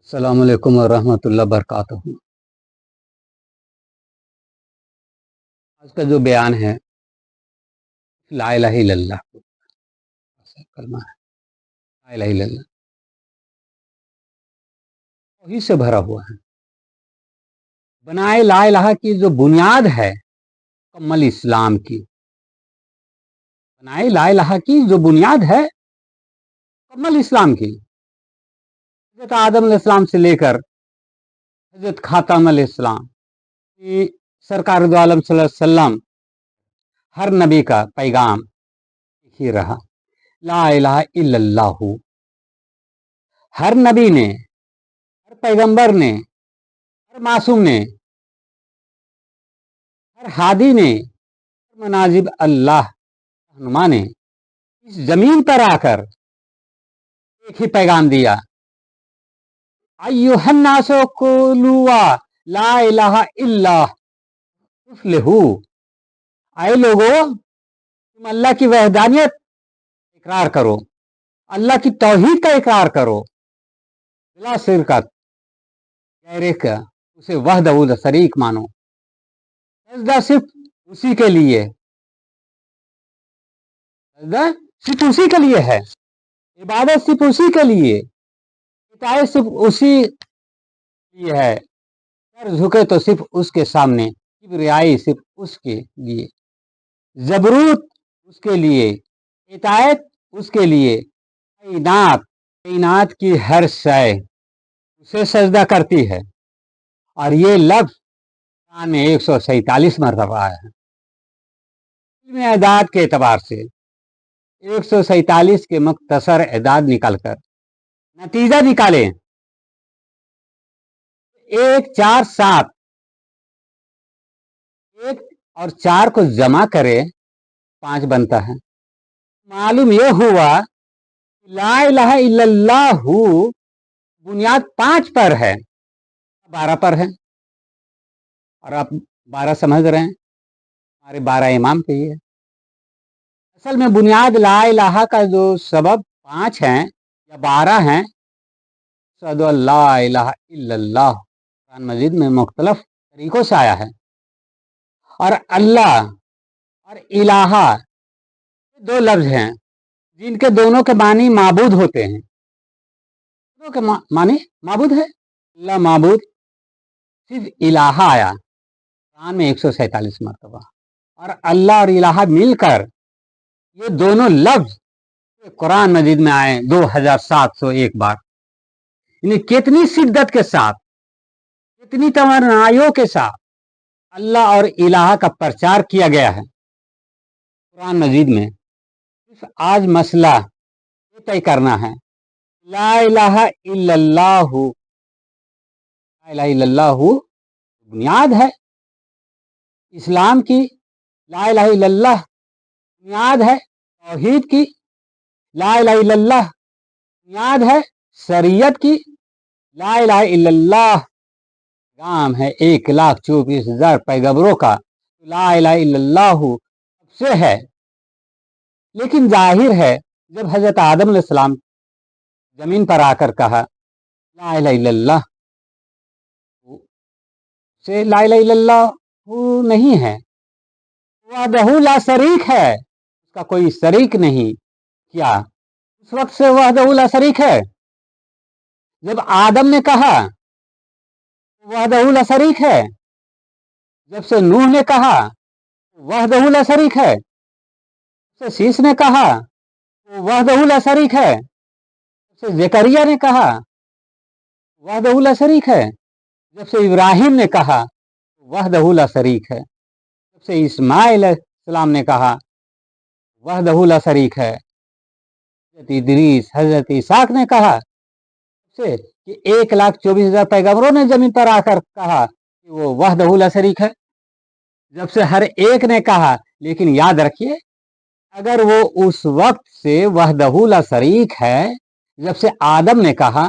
السلام علیکم ورحمۃ اللہ وبرکاتہ۔ آج کا جو بیان ہے لا الہ الا اللہ کلمہ ہے۔ لا الہ الا اللہ وہی سے بھرا ہوا ہے۔ بنائے لا الہ کی جو بنیاد ہے مکمل اسلام کی، بنائے لا الہ کی جو بنیاد ہے مکمل اسلام کی، حضرت آدم علیہ السلام سے لے کر حضرت خاتم علیہ السلام کی سرکار دو عالم صلی اللہ علیہ وسلم، ہر نبی کا پیغام ہی رہا لا الہ الا اللہ۔ ہر نبی نے، ہر پیغمبر نے، ہر معصوم نے، ہر ہادی نے، ہر مناظب اللہ رہنما نے اس زمین پر آ کر ایک ہی پیغام دیا، ایھا الناس قولوا لا الہ الا تفلحوا۔ اے لوگو، تم اللہ کی وحدانیت اقرار کرو، اللہ کی توحید کا اقرار کرو، بلا شرکت، غیر کا اسے وحدہ لا شریک مانو، سجدہ صرف اسی کے لیے، سجدہ صرف اسی کے لیے ہے، عبادت صرف اسی کے لیے، اطاعت صرف اسی لیے ہے، سر جھکے تو صرف اس کے سامنے، کبریائی صرف اس کے لیے، جبروت اس کے لیے، اطاعت اس کے لیے، کائنات کی ہر شے اسے سجدہ کرتی ہے۔ اور یہ لفظ قرآن میں 147 مرتبہ آیا ہے۔ علم اعداد کے اعتبار سے 147 کے مختصر اعداد نکال کر نتیجہ نکالیں، 1 4 7، 1 اور 4 کو جمع کرے 5 بنتا ہے۔ معلوم یہ ہوا لا الہ الا اللہ بنیاد 5 پر ہے، 12 پر ہے، اور آپ 12 سمجھ رہے ہیں، ہمارے 12 امام کے ہی ہے۔ اصل میں بنیاد لا الہ کا جو سبب 5 ہیں یا 12 ہیں، اشہد ان لا الہ الا اللہ قرآن مجید میں مختلف طریقوں سے آیا ہے۔ اور اللہ اور الہ دو لفظ ہیں جن کے دونوں کے معنی معبود ہوتے ہیں، دونوں کے معنی معبود ہے۔ اللہ معبود، صرف الہ آیا قرآن میں 147 مرتبہ، اور اللہ اور الہ مل کر یہ دونوں لفظ قرآن مجید میں آئے 2701 بار۔ یعنی کتنی شدت کے ساتھ، کتنی توانائیوں کے ساتھ اللہ اور الہ کا پرچار کیا گیا ہے قرآن مجید میں۔ آج مسئلہ یہ طے کرنا ہے، لا الہ الا اللہ، لا الہ الا اللہ بنیاد ہے اسلام کی، لا الہ الا اللہ بنیاد ہے توحید کی، لا الہ الا اللہ بنیاد ہے شریعت کی، لا الہ الا اللہ پیغام ہے 1,24,000 پیغمبروں کا، لا الہ الا اللہ سب سے ہے۔ لیکن ظاہر ہے جب حضرت آدم علیہ السلام زمین پر آ کر کہا لا الہ الا اللہ، سے لا الہ الا اللہ نہیں ہے، وحدہ لا شریک ہے، اس کا کوئی شریک نہیں۔ کیا اس وقت سے وحدہ لا شریک ہے؟ جب آدم نے کہا وحدہ لا شریک ہے، جب سے نوح نے کہا وحدہ لا شریک ہے، جب سے شیش نے کہا وحدہ لا شریک ہے، جب سے زکریا نے کہا وحدہ لا شریک ہے، جب سے ابراہیم نے کہا وحدہ لا شریک ہے، جب سے اسماعیل علیہ السلام نے کہا وحدہ لا شریک ہے، حضرت ادریس، حضرت اسحاق نے کہا کہ 1,24,000 پیغمبروں نے زمین پر آ کر کہا کہ وہ وحدہ لا شریک ہے، جب سے ہر ایک نے کہا۔ لیکن یاد رکھیے، اگر وہ اس وقت سے وحدہ لا شریک ہے جب سے آدم نے کہا،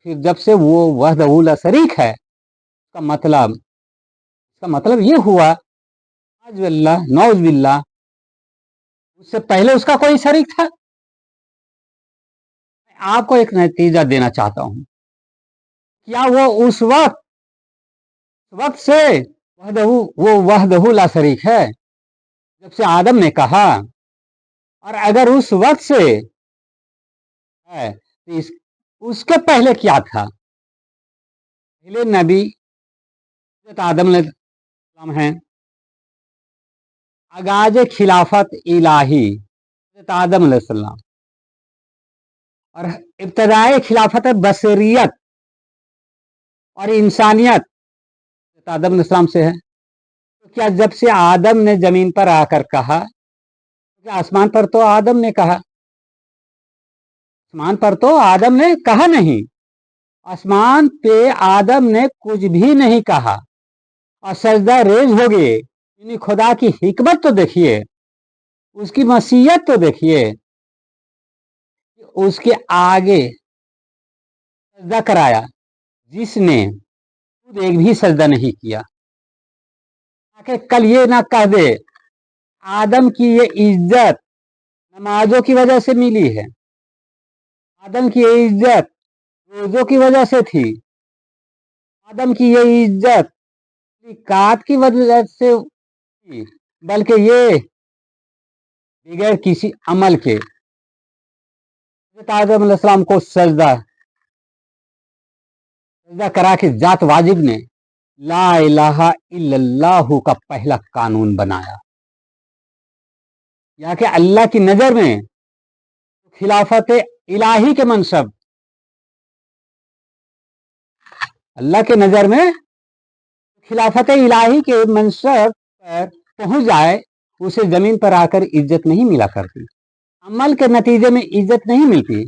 پھر جب سے وہ وحدہ لا شریک ہے، اس کا مطلب یہ ہوا نعوذ باللہ اس سے پہلے اس کا کوئی شریک تھا۔ آپ کو ایک نتیجہ دینا چاہتا ہوں क्या वो उस वक्त से वो वहदहू ला शरीक है जब से आदम ने कहा, और अगर उस वक्त से है तो उसके पहले क्या था? पहले नबी आदम है, आगाज खिलाफत इलाही आदम अलैहिस्सलाम, और इब्तदाए खिलाफत बशरियत और इंसानियत आदम अलैहिस्सलाम से है। तो क्या जब से आदम ने जमीन पर आकर कहा, क्या आसमान पर तो आदम ने कहा? आसमान पर तो आदम ने कहा नहीं, आसमान पे आदम ने कुछ भी नहीं कहा और सजदा रेज हो गए। यानी खुदा की हिकमत तो देखिए, उसकी मसीहत तो देखिए, उसके आगे सजदा कराया जिसने खुद एक भी सजदा नहीं किया, ताकि कल ये ना कह दे आदम की ये इज्जत नमाजों की वजह से मिली है, आदम की ये इज्जत रोजों की वजह से थी, आदम की ये इज्जत कात की वजह से थी, बल्कि ये बगैर किसी अमल के आदम अलैहिस्सलाम को सजदा करा के जात वाजिब ने ला इलाहा इल्लल्लाहु का पहला कानून बनाया। या कि अल्लाह की नजर में खिलाफत इलाही के मनसब, अल्लाह के नजर में खिलाफत इलाही के मनसब पर पहुंच जाए, उसे जमीन पर आकर इज्जत नहीं मिला करती, अमल के नतीजे में इज्जत नहीं मिलती,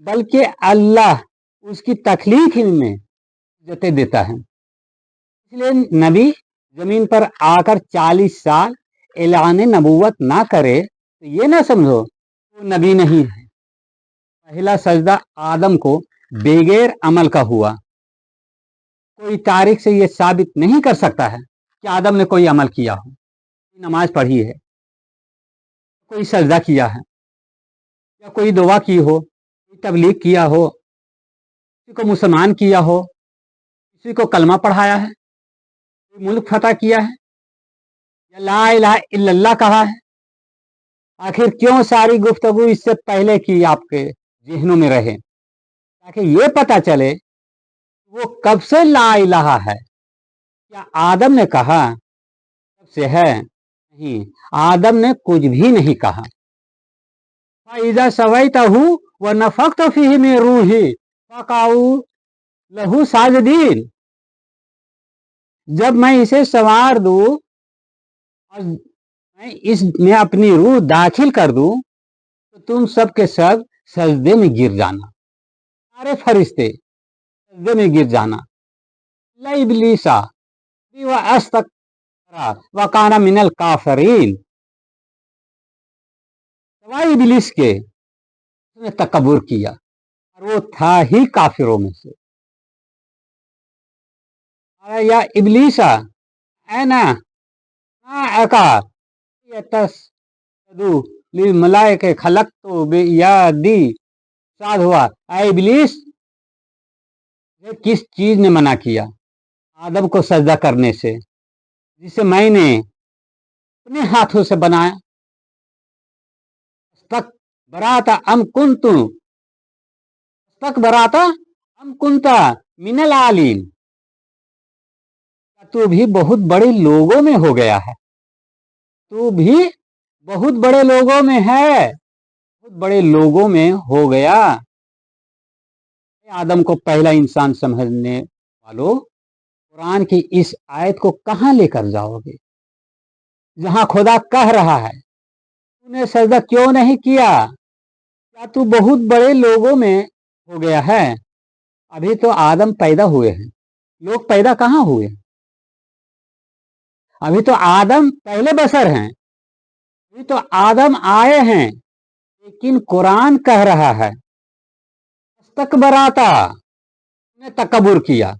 बल्कि अल्लाह उसकी तखलीक ही में इज्जतें देता है। इसलिए नबी जमीन पर आकर 40 साल ऐलान नबूवत ना करे तो ये ना समझो वो नबी नहीं है। पहला सजदा आदम को बेगैर अमल का हुआ। कोई तारीख से ये साबित नहीं कर सकता है कि आदम ने कोई अमल किया हो, नमाज पढ़ी है, कोई सजदा किया है, या कोई दुआ की हो, कोई तबलीग किया हो, किसी को मुसलमान किया हो, किसी को कलमा पढ़ाया है, कोई मुल्क फतह किया है, या ला इलाहा इल्लल्लाह कहा है। आखिर क्यों सारी गुफ्तगू इससे पहले की आपके ज़हनों में रहे, ताकि ये पता चले वो कब से ला इलाहा है। क्या आदम ने कहा कब से है? नहीं, आदम ने कुछ भी नहीं कहा। फाइजा सवैतहु व नफख्तु फीहि मिन रूही फकाऊ लहू साजिदीन। जब मैं इसे संवार दूं और मैं इसमें अपनी रूह दाखिल कर दूं तो तुम सब के सब सजदे में गिर जाना, सारे फरिश्ते सजदे में गिर जाना। ला इब्लीसा व अस्तकबरा व काना मिनल काफिरीन। सवाए इब्लीस के उसने तकब्बुर किया और वो था ही काफिरों में से। या इब्लीसा ऐना आका यतसदु लिल मलाइके खलक़तु बियदी। साध हुआ, ऐ इब्लीस, किस चीज ने मना किया आदम को सजदा करने से, जिसे मैंने अपने हाथों से बनाया। तक बराता अम कुंतु तक बराता अम कुंता मिनल आलीन। तू भी बहुत बड़े लोगों में हो गया है, तू भी बहुत बड़े लोगों में है, बहुत बड़े लोगों में हो गया। आदम को पहला इंसान समझने वालों, कुरान की इस आयत को कहां लेकर जाओगे जहां खुदा कह रहा है तूने सजदा क्यों नहीं किया? क्या तू बहुत बड़े लोगों में हो गया है? अभी तो आदम पैदा हुए हैं, लोग पैदा कहां हुए? अभी तो आदम पहले बशर हैं, अभी तो आदम आए हैं। लेकिन कुरान कह रहा है तकबराता, ने तकब्बुर किया,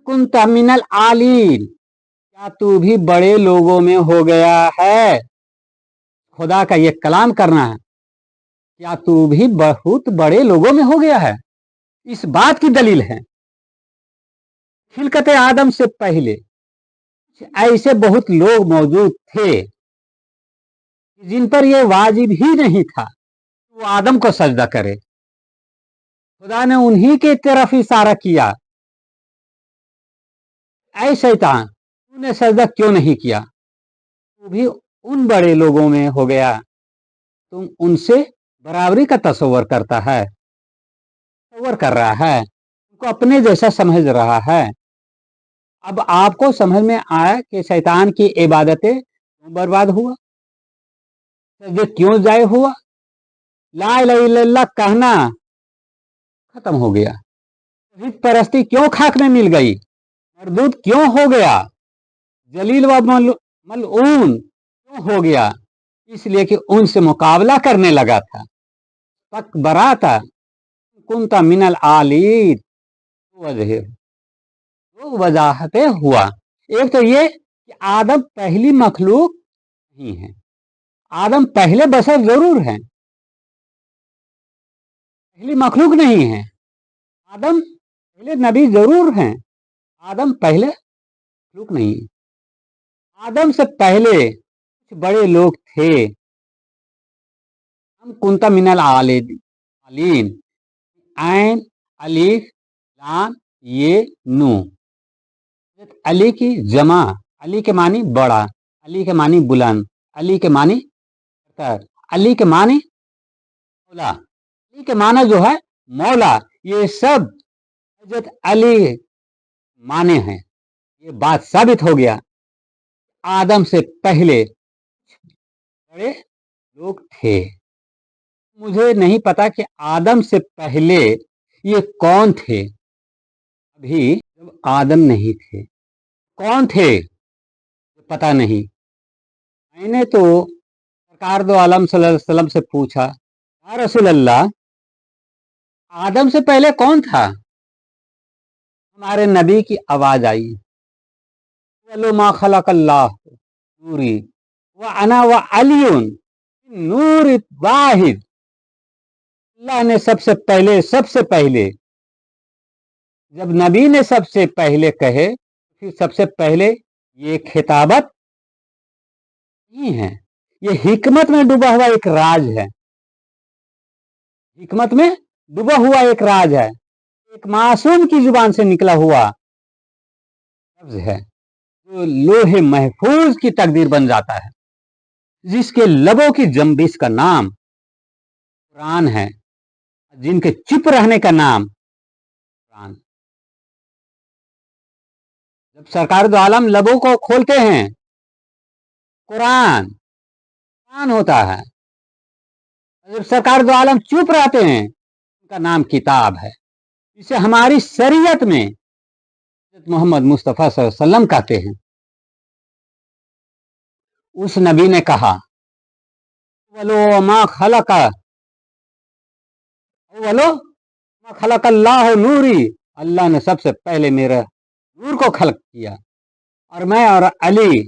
कुंता मिनल आलीन, क्या तू भी बड़े लोगों में हो गया है? खुदा का ये कलाम करना है, क्या तू भी बहुत बड़े लोगों में हो गया है? इस बात की दलील है, खिलकत आदम से पहले ऐसे बहुत लोग मौजूद थे जिन पर यह वाजिब ही नहीं था वो आदम को सजदा करे। खुदा ने उन्हीं की तरफ इशारा किया, ऐ शैतान तूने सजदा क्यों नहीं किया, तू भी उन बड़े लोगों में हो गया, तुम उनसे बराबरी का तस्वर करता है, तस्वर कर रहा है, उनको अपने जैसा समझ रहा है। अब आपको समझ में आया कि शैतान की इबादतें क्यों बर्बाद हुआ, सजदे क्यों जाय हुआ, ला इलाहा इल्लल्लाह कहना खत्म हो गया, तौहीद परस्ती क्यों खाक में मिल गई, मरदूद क्यों हो गया, जलील व मलऊन क्यों हो गया, इसलिए कि उनसे मुकाबला करने लगा था। तक बराता कुंता मिनल आलीद वजह, दो वजाहतें हुआ। एक तो ये कि आदम पहली मखलूक नहीं है, आदम पहले बशर जरूर हैं, पहली मखलूक नहीं है। आदम पहले नबी जरूर हैं, आदम पहले मखलूक नहीं है। आदम से पहले कुछ बड़े लोग थे, हम कुंता मिनल आलीन, ऐन अलीफ लाम ये नू, अली की जमा, अली के मानी बड़ा, अली के मानी बुलंद, अली के मानी अली के मानी मौला, अली के माना जो है मौला, ये सब हजरत अली माने हैं। ये बात साबित हो गया आदम से पहले बड़े लोग थे। मुझे नहीं पता कि आदम से पहले ये कौन थे, अभी जब आदम नहीं थे कौन थे पता नहीं। मैंने तो सरकार दो आलम सल्लल्लाहु अलैहि वसल्लम से पूछा, या रसूल अल्लाह आदम से पहले कौन था। हमारे नबी की आवाज आई, वलो मा खलकल्लाह नूरी व अना व अलियुन नूर वाहिद। अल्लाह ने सबसे पहले जब नबी ने सबसे पहले कहे, फिर सबसे पहले ये खिताबत नहीं है, ये हिकमत में डूबा हुआ एक राज है, हिकमत में डूबा हुआ एक राज है, एक मासूम की जुबान से निकला हुआ लफ्ज है जो लोहे महफूज की तकदीर बन जाता है, जिसके लबों की जंबिश का नाम कुरान है, जिनके चुप रहने का नाम कुरान। जब सरकार दो आलम लबों को खोलते हैं कुरान होता है, जब सरकार दो आलम चुप रहते हैं उनका नाम किताब है। इसे हमारी शरीयत में मोहम्मद मुस्तफा सल्लल्लाहु अलैहि वसल्लम कहते हैं। उस नबी ने कहा, वलो मा खलकल्लाह नूरी, अल्लाह ने सबसे पहले मेरे नूर को खल्क किया और मैं और अली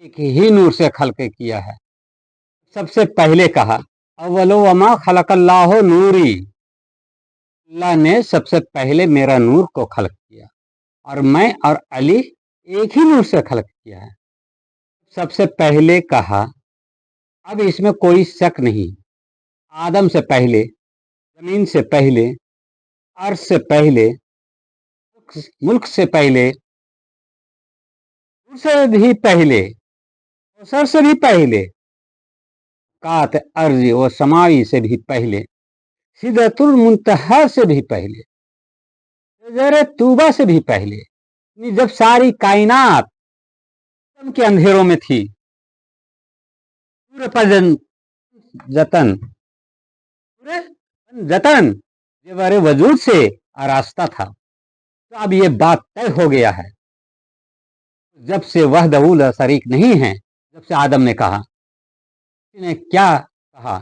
एक ही नूर से खल्क किया है। सबसे पहले कहा अव्वलो वमा खलकल्लाह नूरी, अल्लाह ने सबसे पहले मेरा नूर को खल्क किया और मैं और अली एक ही नूर से खल्क किया है। सबसे पहले कहा, अब इसमें कोई शक नहीं, आदम से पहले, जमीन से पहले, अर्श से पहले, मुल्क से पहले, से भी पहले, सर से भी पहले, कात अर्जी व समाई से भी पहले, सिदरतुल मुंतहा से भी पहले, शजरे तूबा से भी पहले, जब सारी कायनात के अंधेरों में थी, जतन जेवर वजूद से आरास्ता था। तो अब ये बात तय हो गया है, जब से वहदहू ला शरीक नहीं है, जब से आदम ने कहा, इसने क्या कहा,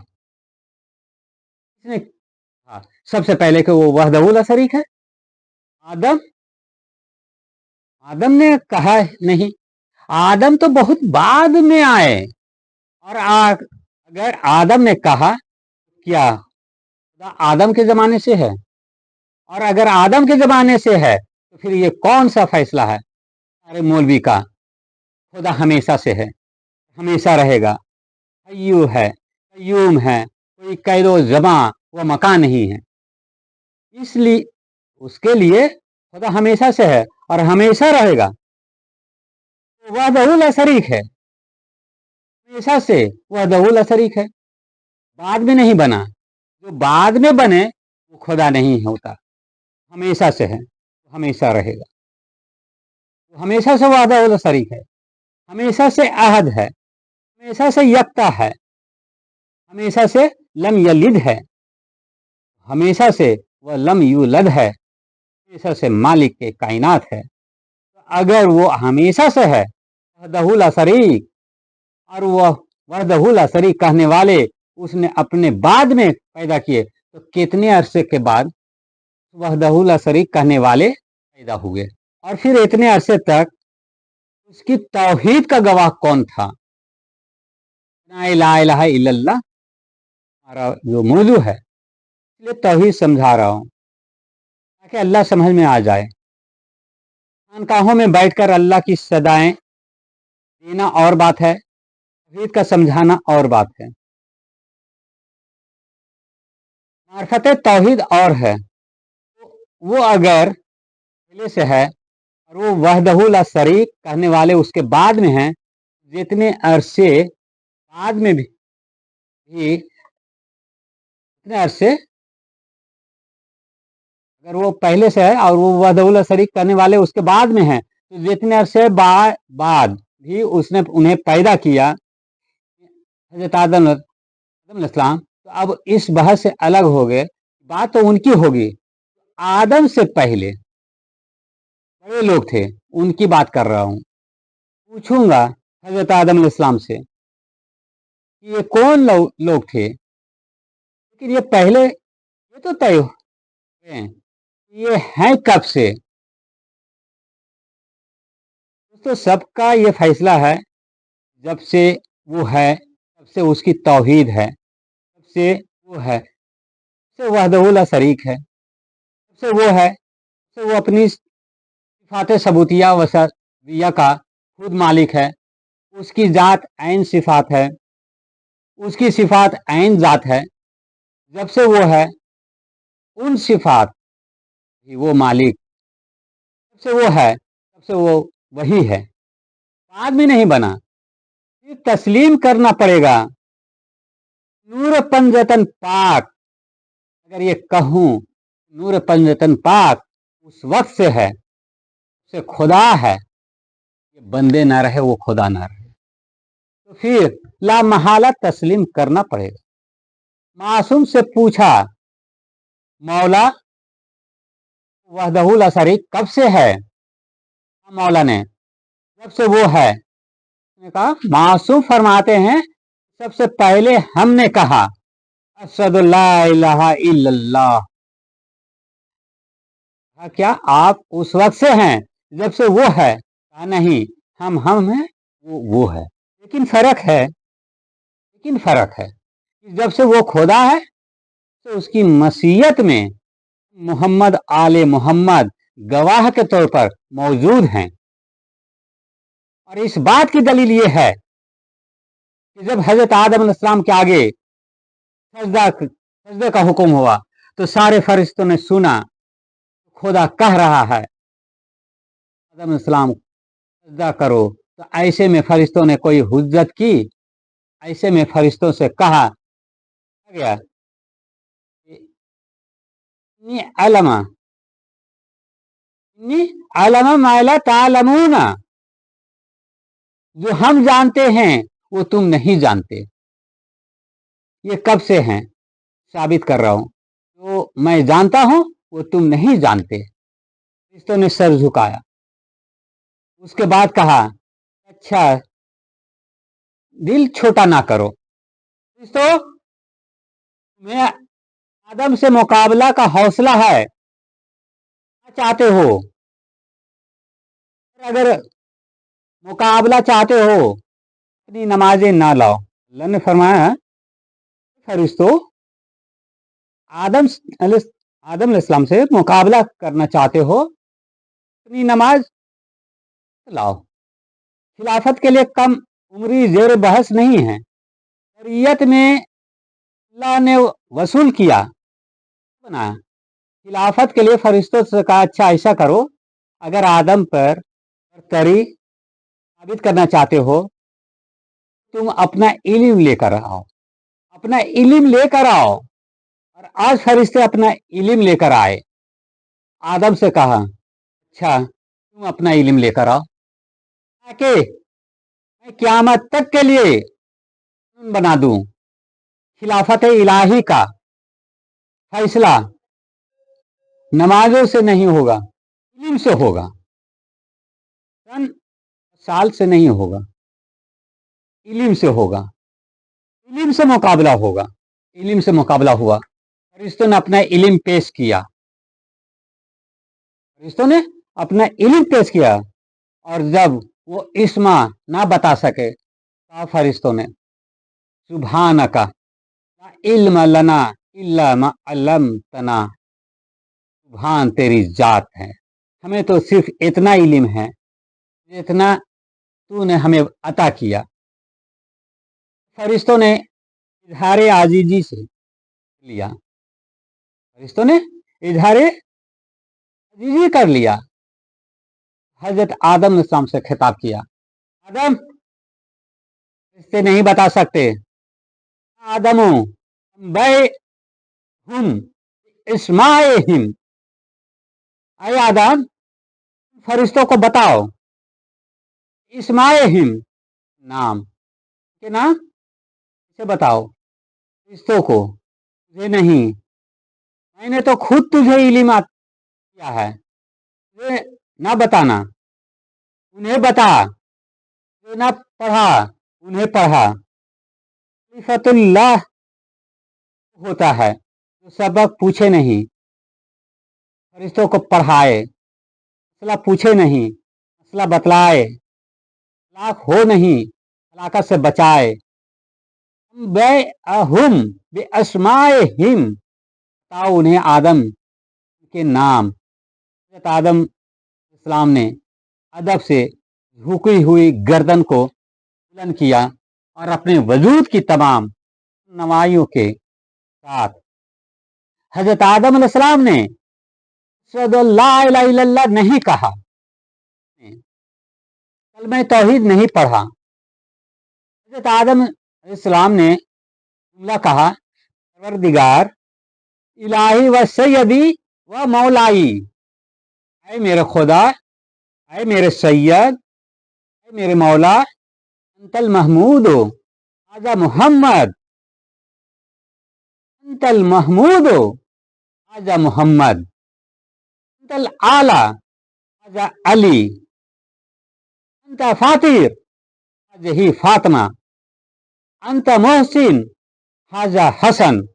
इसने कहा सबसे पहले कि वो वहदहू ला शरीक है। आदम ने कहा नहीं, आदम तो बहुत बाद में आए, और अगर आदम ने कहा, क्या आदम के जमाने से है, और अगर आदम के जमाने से है तो फिर ये कौन सा फैसला है सारे मौलवी का? खुदा हमेशा से है, हमेशा रहेगा, हय्यू है, कय्यूम है, कोई कैदो जमा व मकान नहीं है। इसलिए उसके लिए खुदा हमेशा से है और हमेशा रहेगा। वह दहुल शरीक है, हमेशा से वह दहुल शरीक है, बाद में नहीं बना। जो बाद में बने वो खुदा नहीं होता, हमेशा से है, हमेशा रहेगा। तो हमेशा से वादा उल शरीक है, हमेशा से अहद है, हमेशा से यक्ता है, हमेशा से लम यलिद है, हमेशा से वह लम यूलद है, हमेशा से मालिक के कायनात है। तो अगर वो हमेशा से है वहदहुल शरीक, और वह वहदहुल शरीक कहने वाले उसने अपने बाद में पैदा किए, तो कितने अरसे के बाद वहदहुल शरीक कहने वाले पैदा हुए? और फिर इतने अरसे तक उसकी तौहीद का गवाह कौन था? ला इलाहा इल्लल्लाह हमारा जो मौजू है, इसलिए तौहीद समझा रहा हूं ताकि अल्लाह समझ में आ जाए। खानकाहों में बैठकर अल्लाह की सदाएं देना और बात है, तौहीद का समझाना और बात है। मार्फत तौहीद और है, वो अगर पहले से है और वो वहदहुल शरीक कहने वाले उसके बाद में हैं, जितने अरसे बाद में भी इतने अरसे अगर वो पहले से है और वो वहदहुल शरीक कहने वाले उसके बाद में हैं, तो जितने अरसे बाद भी उसने उन्हें पैदा किया, हजरत आदम अलैहिस्सलाम, तो अब इस बहस से अलग हो गए। बात तो उनकी होगी, आदम से पहले बड़े लोग थे, उनकी बात कर रहा हूं। पूछूंगा हजरत आदम अलैहिस्सलाम से कि ये कौन लोग थे, लेकिन ये पहले ये तो तय है, ये है कब से? तो सबका ये फैसला है, जब से वो है तब से उसकी तौहीद है, तब से वो है, तब से वहदहुल शरीक है, तब से वो है, तब से वो अपनी सिफात सबूतिया व सदिया का खुद मालिक है। उसकी जात ऐन सिफात है, उसकी सिफात ऐन जात है। जब से वो है उन सिफात वो मालिक, जब से वो है तब से वो वही है, बाद में नहीं बना। ये तस्लीम करना पड़ेगा। नूर पंजतन पाक, अगर ये कहूं नूर पंजतन पाक उस वक्त से है, से खुदा है, ये बंदे ना रहे वो खुदा ना रहे, तो फिर ला महाला तस्लीम करना पड़ेगा। मासूम से पूछा, मौला वहदहुल शरीक कब से है? मौला ने जब से वो है। उसने कहा, मासूम फरमाते हैं सबसे पहले हमने कहा अशहदु ला इलाहा इल्लल्लाह। क्या आप उस वक्त से हैं जब से वो है? कहा नहीं, हम हैं, वो है। लेकिन फर्क है जब से वो खुदा है तो उसकी मसीयत में मोहम्मद आले मोहम्मद गवाह के तौर पर मौजूद हैं। और इस बात की दलील ये है कि जब हजरत आदम अलैहिस्सलाम के आगे सजदे का हुक्म हुआ तो सारे फरिश्तों ने सुना खुदा कह रहा है आदम अलैहिस्सलाम सजदा करो, तो ऐसे में फरिश्तों ने कोई हुज्जत की, ऐसे में फरिश्तों से कहा गया अलमा माला तालमूना, जो हम जानते हैं वो तुम नहीं जानते। ये कब से हैं साबित कर रहा हूं, जो मैं जानता हूं वो तुम नहीं जानते। फरिश्तों ने सर झुकाया, उसके बाद कहा अच्छा दिल छोटा ना करो, फरिश्तों तुम्हें आदम से मुकाबला का हौसला है, क्या चाहते हो? अगर मुकाबला चाहते हो अपनी नमाजें ना लाओ। अल्लाह ने फरमाया फरिश्तों आदम अलैहिस्सलाम से मुकाबला करना चाहते हो, अपनी नमाज लाओ। खिलाफत के लिए कम उम्री जेर बहस नहीं है। शरीयत में अल्लाह ने वसूल किया बनाया। खिलाफत के लिए फरिश्तों से कहा, अच्छा ऐसा करो, अगर आदम पर बरतरी साबित करना चाहते हो, तुम अपना इल्म लेकर आओ, अपना इल्म लेकर आओ। और आज फरिश्ते अपना इल्म लेकर आए। आदम से कहा, अच्छा तुम अपना इल्म लेकर आओ, ताकि मैं क़यामत तक के लिए बना दूं। खिलाफत इलाही का फैसला नमाजों से नहीं होगा, इल्म से होगा। सन साल से नहीं होगा, इल्म से होगा। इल्म से मुकाबला होगा। इल्म से मुकाबला हुआ। फरिश्तों ने अपना इल्म पेश किया। फरिश्तों ने अपना इल्म पेश किया। और जब वो इस्मा ना बता सके, कहा फरिश्तों ने, सुब्हानका ला इल्म लना इल्ला मा अल्लमतना। सुभान तेरी जात है, हमें तो सिर्फ इतना इल्म है जितना तूने हमें अता किया। फरिश्तों ने इजहार आजीजी से लिया। फरिश्तों ने इजहार आजीजी कर लिया। हजरत आदम अलैहिस्सलाम से खिताब किया, आदम इससे नहीं बता सकते। आदमो बै हम इस्माइहिम, आए आदम फरिश्तों को बताओ इस्माइहिम नाम के नाम इसे बताओ फरिश्तों को, तुझे नहीं। मैंने तो खुद तुझे इल्म किया है, तुझे ना बताना। उन्हें बता, जो ना पढ़ा उन्हें पढ़ा। खलीफतुल्लाह होता है जो सबक पूछे नहीं, फरिश्तों को पढ़ाए, मसला पूछे नहीं, मसला बतलाए, हलाक हो नहीं, हलाकत से बचाए। हम बे अस्माइहिम, बताओ उन्हें आदम के नाम। आदम इस्लाम ने अदब से झुकी हुई गर्दन को बुलंद किया और अपने वजूद की तमाम नवाइयों के साथ हजरत आदम अलैहिस्सलाम ने अशहदु अल्ला इलाहा इल्लल्लाह नहीं कहा, कलमे तौहीद नहीं पढ़ा। हजरत आदम अलैहिस्सलाम ने जुमला कहा, परवरदिगार इलाही व सैयदी व मौलाई, ऐ मेरे खुदा, ऐ मेरे सैयद, ऐ मेरे मौला, अंतल महमूद आजा मुहम्मद, अंतल महमूद आजा मुहम्मद, अंतल आला आजा अली, अंत फातिर आज ही फातिमा, अंत मोहसिन हाजा हसन,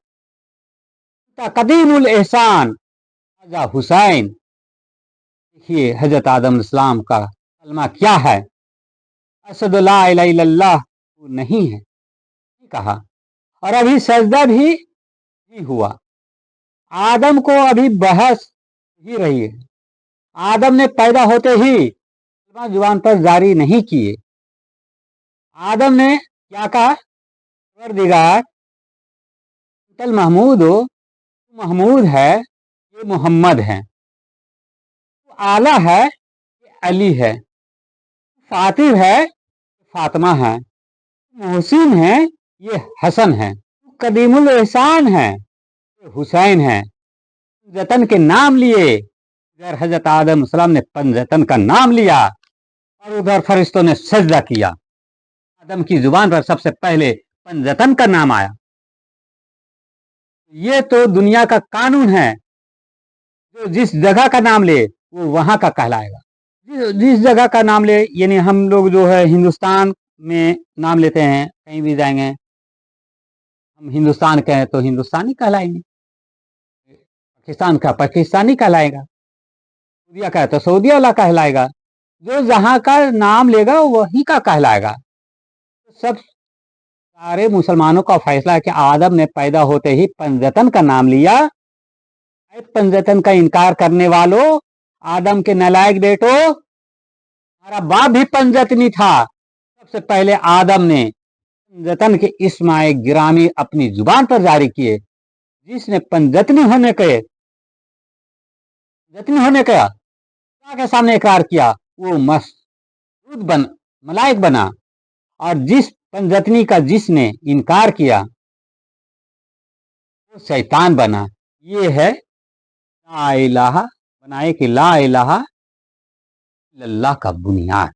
अंत कदीमुल एहसान हाजा हुसैन। देखिए हजरत आदम इस्लाम का कलमा क्या है। अशहदु ला इलाहा इल्लल्लाह नहीं है, नहीं कहा। और अभी सजदा भी हुआ। आदम को अभी बहस ही रही है। आदम ने पैदा होते ही कलमा जुबान पर जारी नहीं किए। आदम ने क्या कहा, परवरदिगार अंतल महमूद हो, महमूद है, ये मोहम्मद है। आला है, ये अली है। फातिह है, फातिमा है। मोहसिन है, ये हसन है। कदीमुल एहसान है, ये हुसैन है। पंजतन के नाम लिए। इधर हजरत आदम सलाम ने पंजतन का नाम लिया और उधर फरिश्तों ने सजदा किया। आदम की जुबान पर सबसे पहले पंजतन का नाम आया। ये तो दुनिया का कानून है, जो जिस जगह का नाम ले वो वहां का कहलाएगा। जिस जगह का नाम ले, यानी हम लोग जो है हिंदुस्तान में नाम लेते हैं, कहीं भी जाएंगे हम हिंदुस्तान के हैं तो हिंदुस्तानी कहलाएंगे, पाकिस्तान का पाकिस्तानी कहलाएगा, सऊदिया का है तो सऊदिया वाला कहलाएगा। जो जहां का नाम लेगा वही का कहलाएगा। सब सारे मुसलमानों का फैसला है कि आदम ने पैदा होते ही पंजतन का नाम लिया, पंजतन का इनकार करने वालों, आदम के नालायक बेटो, हमारा बाप भी पंजतनी था। सबसे पहले आदम ने पंजतन के इस्माए गिरामी अपनी जुबान पर जारी किए। जिसने पंजतनी होने का के सामने इकरार किया, वो मलाइक बना। और जिस पंजतनी का जिसने इनकार किया, वो शैतान बना। ये है ला इलाहा बनाए कि ला इलाहा इल्लल्लाह का बुनियाद।